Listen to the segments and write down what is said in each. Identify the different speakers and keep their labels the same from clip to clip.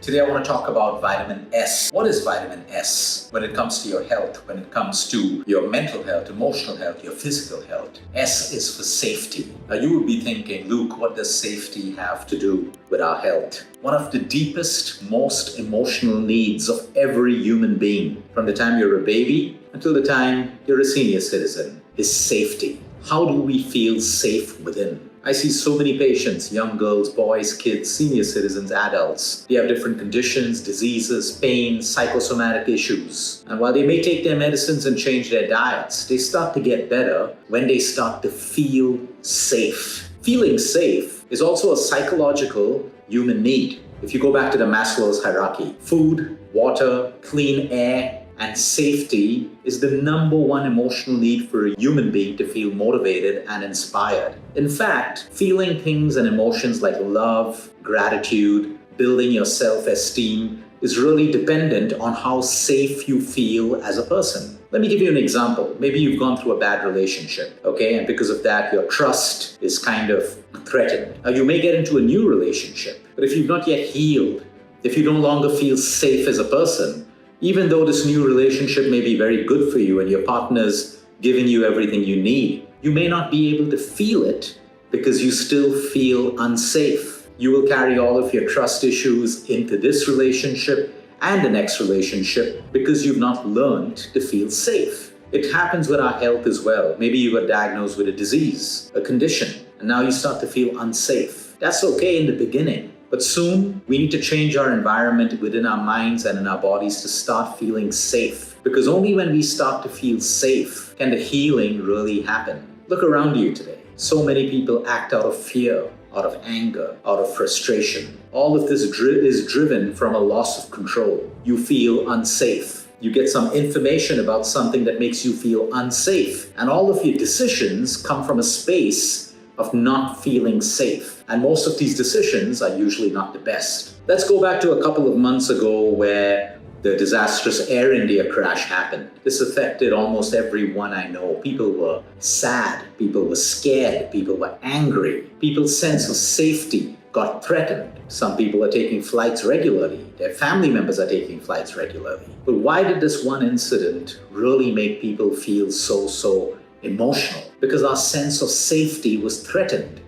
Speaker 1: Today I want to talk about vitamin S. What is vitamin S when it comes to your health, when it comes to your mental health, emotional health, your physical health? S is for safety. Now you would be thinking, Luke, what does safety have to do with our health? One of the deepest, most emotional needs of every human being, from the time you're a baby until the time you're a senior citizen, is safety. How do we feel safe within? I see so many patients, young girls, boys, kids, senior citizens, adults. They have different conditions, diseases, pain, psychosomatic issues. And while they may take their medicines and change their diets, they start to get better when they start to feel safe. Feeling safe is also a psychological human need. If you go back to the Maslow's hierarchy, food, water, clean air, and safety is the number one emotional need for a human being to feel motivated and inspired. In fact, feeling things and emotions like love, gratitude, building your self-esteem is really dependent on how safe you feel as a person. Let me give you an example. Maybe you've gone through a bad relationship, okay? And because of that, your trust is kind of threatened. Now, you may get into a new relationship, but if you've not yet healed, if you no longer feel safe as a person, even though this new relationship may be very good for you and your partner's giving you everything you need, you may not be able to feel it because you still feel unsafe. You will carry all of your trust issues into this relationship and the next relationship because you've not learned to feel safe. It happens with our health as well. Maybe you got diagnosed with a disease, a condition, and now you start to feel unsafe. That's okay in the beginning. But soon, we need to change our environment within our minds and in our bodies to start feeling safe. Because only when we start to feel safe can the healing really happen. Look around you today. So many people act out of fear, out of anger, out of frustration. All of this is driven from a loss of control. You feel unsafe. You get some information about something that makes you feel unsafe. And all of your decisions come from a space of not feeling safe. And most of these decisions are usually not the best. Let's go back to a couple of months ago where the disastrous Air India crash happened. This affected almost everyone I know. People were sad, people were scared, people were angry. People's sense of safety got threatened. Some people are taking flights regularly. Their family members are taking flights regularly. But why did this one incident really make people feel so emotional? Because our sense of safety was threatened.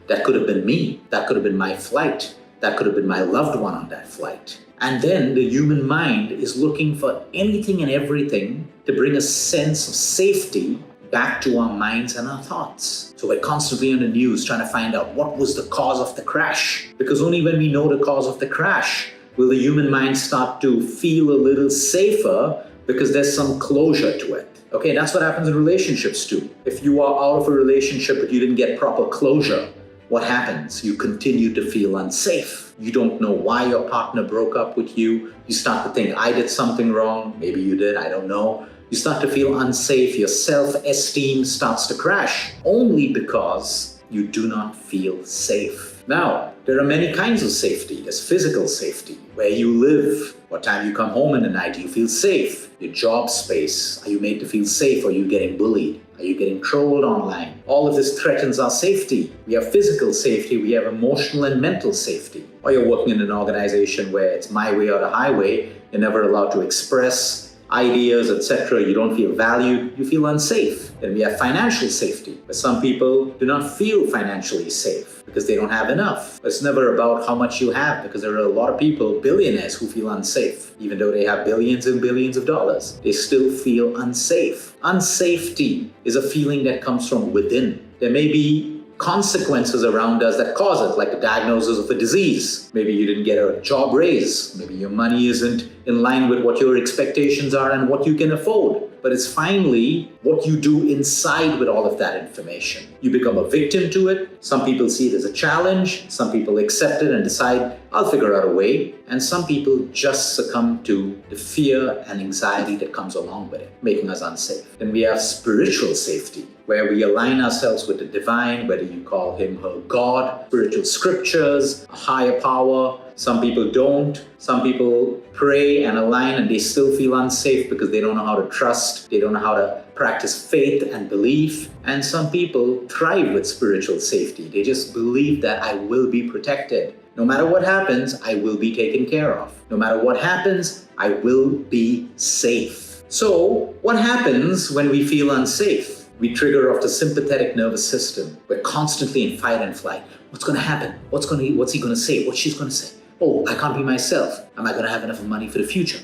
Speaker 1: That could have been me. That could have been my flight. That could have been my loved one on that flight. And then the human mind is looking for anything and everything to bring a sense of safety back to our minds and our thoughts. So we're constantly on the news trying to find out what was the cause of the crash. Because only when we know the cause of the crash will the human mind start to feel a little safer because there's some closure to it. Okay, that's what happens in relationships too. If you are out of a relationship but you didn't get proper closure, what happens? You continue to feel unsafe. You don't know why your partner broke up with you. You start to think, I did something wrong. Maybe you did, I don't know. You start to feel unsafe. Your self-esteem starts to crash only because you do not feel safe. Now, there are many kinds of safety. There's physical safety, where you live, what time you come home in the night, do you feel safe? Your job space, are you made to feel safe? Or are you getting bullied? Are you getting trolled online? All of this threatens our safety. We have physical safety, we have emotional and mental safety. Or you're working in an organization where it's my way or the highway, you're never allowed to express ideas, etc. You don't feel valued, you feel unsafe. Then we have financial safety, where some people do not feel financially safe because they don't have enough. It's never about how much you have, because there are a lot of people, billionaires, who feel unsafe. Even though they have billions and billions of dollars, they still feel unsafe. Unsafety is a feeling that comes from within. There may be consequences around us that cause it, like the diagnosis of a disease. Maybe you didn't get a job raise. Maybe your money isn't in line with what your expectations are and what you can afford. But it's finally what you do inside with all of that information. You become a victim to it. Some people see it as a challenge. Some people accept it and decide, I'll figure out a way. And some people just succumb to the fear and anxiety that comes along with it, making us unsafe. Then we have spiritual safety, where we align ourselves with the divine, whether you call him, her God, spiritual scriptures, a higher power. Some people don't. Some people pray and align and they still feel unsafe because they don't know how to trust. They don't know how to practice faith and belief. And some people thrive with spiritual safety. They just believe that I will be protected. No matter what happens, I will be taken care of. No matter what happens, I will be safe. So, what happens when we feel unsafe? We trigger off the sympathetic nervous system. We're constantly in fight and flight. What's going to happen? What's he going to say? What's she's going to say? Oh, I can't be myself. Am I going to have enough money for the future?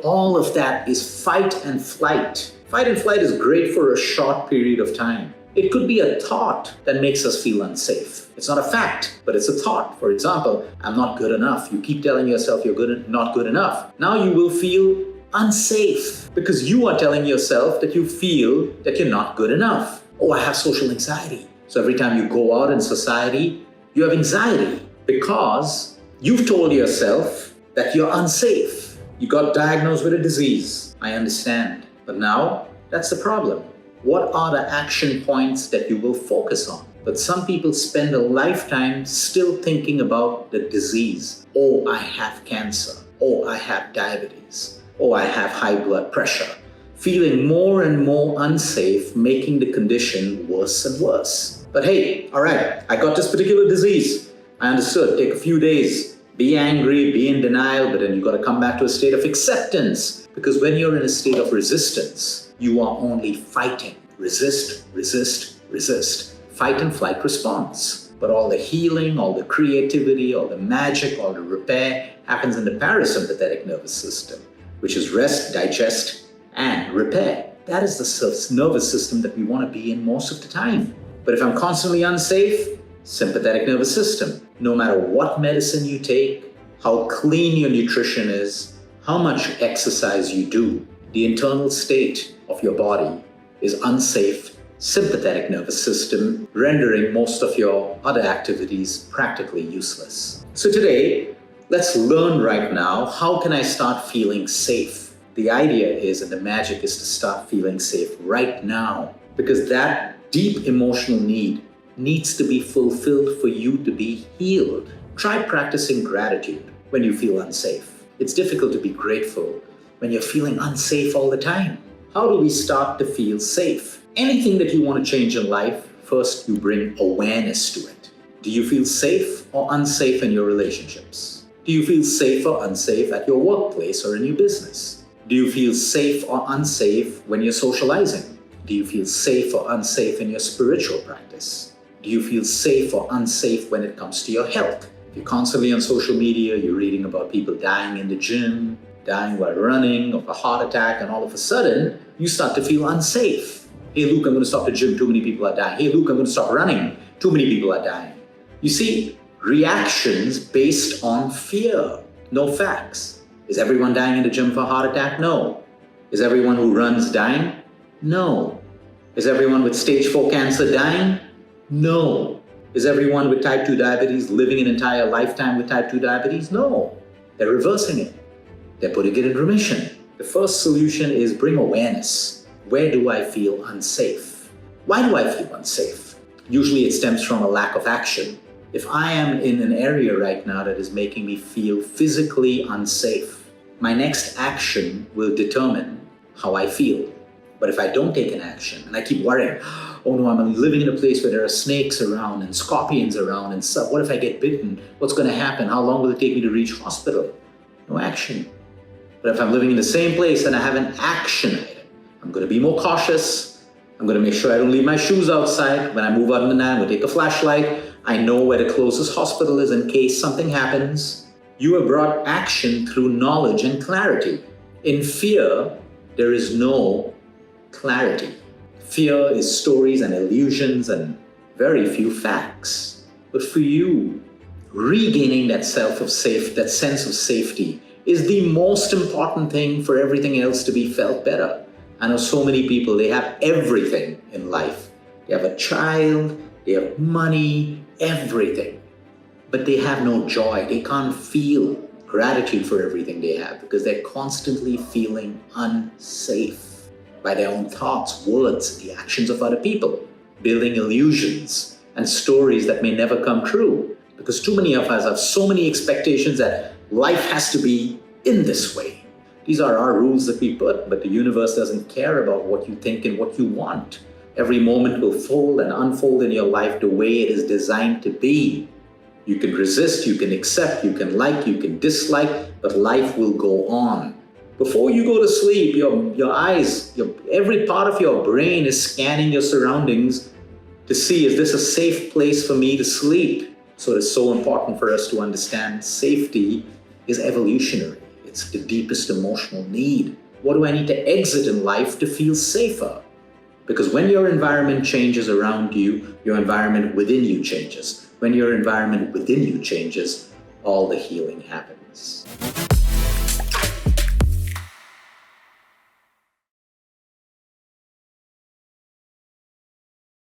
Speaker 1: All of that is fight and flight. Fight and flight is great for a short period of time. It could be a thought that makes us feel unsafe. It's not a fact, but it's a thought. For example, I'm not good enough. You keep telling yourself you're not good enough. Now you will feel unsafe because you are telling yourself that you feel that you're not good enough. Oh, I have social anxiety. So every time you go out in society, you have anxiety because you've told yourself that you're unsafe. You got diagnosed with a disease. I understand. But now, that's the problem. What are the action points that you will focus on? But some people spend a lifetime still thinking about the disease. Oh, I have cancer. Oh, I have diabetes. Oh, I have high blood pressure. Feeling more and more unsafe, making the condition worse and worse. But hey, all right, I got this particular disease. I understood. Take a few days. Be angry, be in denial, but then you got to come back to a state of acceptance. Because when you're in a state of resistance, you are only fighting. Resist, resist, resist. Fight and flight response. But all the healing, all the creativity, all the magic, all the repair happens in the parasympathetic nervous system, which is rest, digest, and repair. That is the nervous system that we want to be in most of the time. But if I'm constantly unsafe, sympathetic nervous system. No matter what medicine you take, how clean your nutrition is, how much exercise you do, the internal state of your body is unsafe, sympathetic nervous system, rendering most of your other activities practically useless. So today, let's learn right now, how can I start feeling safe? The idea is, and the magic is to start feeling safe right now, because that deep emotional need needs to be fulfilled for you to be healed. Try practicing gratitude when you feel unsafe. It's difficult to be grateful when you're feeling unsafe all the time. How do we start to feel safe? Anything that you want to change in life, first you bring awareness to it. Do you feel safe or unsafe in your relationships? Do you feel safe or unsafe at your workplace or in your business? Do you feel safe or unsafe when you're socializing? Do you feel safe or unsafe in your spiritual practice? Do you feel safe or unsafe when it comes to your health? If you're constantly on social media, you're reading about people dying in the gym, dying while running, of a heart attack, and all of a sudden, you start to feel unsafe. Hey, Luke, I'm going to stop the gym. Too many people are dying. Hey, Luke, I'm going to stop running. Too many people are dying. You see, reactions based on fear, no facts. Is everyone dying in the gym for a heart attack? No. Is everyone who runs dying? No. Is everyone with stage 4 cancer dying? No. Is everyone with type 2 diabetes living an entire lifetime with type 2 diabetes? No. They're reversing it. They're putting it in remission. The first solution is bring awareness. Where do I feel unsafe? Why do I feel unsafe? Usually it stems from a lack of action. If I am in an area right now that is making me feel physically unsafe, my next action will determine how I feel. But if I don't take an action and I keep worrying, oh no, I'm living in a place where there are snakes around and scorpions around and stuff. What if I get bitten? What's going to happen? How long will it take me to reach hospital? No action. But if I'm living in the same place and I have an action item, I'm going to be more cautious. I'm going to make sure I don't leave my shoes outside. When I move out in the night, I'm going to take a flashlight. I know where the closest hospital is in case something happens. You have brought action through knowledge and clarity. In fear, there is no clarity. Fear is stories and illusions and very few facts. But for you, regaining that sense of safety is the most important thing for everything else to be felt better. I know so many people, they have everything in life. They have a child, they have money, everything. But they have no joy. They can't feel gratitude for everything they have because they're constantly feeling unsafe by their own thoughts, words, the actions of other people, building illusions and stories that may never come true. Because too many of us have so many expectations that life has to be in this way. These are our rules that we put, but the universe doesn't care about what you think and what you want. Every moment will fold and unfold in your life the way it is designed to be. You can resist, you can accept, you can like, you can dislike, but life will go on. Before you go to sleep, your eyes, every part of your brain is scanning your surroundings to see, is this a safe place for me to sleep? So it's so important for us to understand safety is evolutionary. It's the deepest emotional need. What do I need to exit in life to feel safer? Because when your environment changes around you, your environment within you changes. When your environment within you changes, all the healing happens.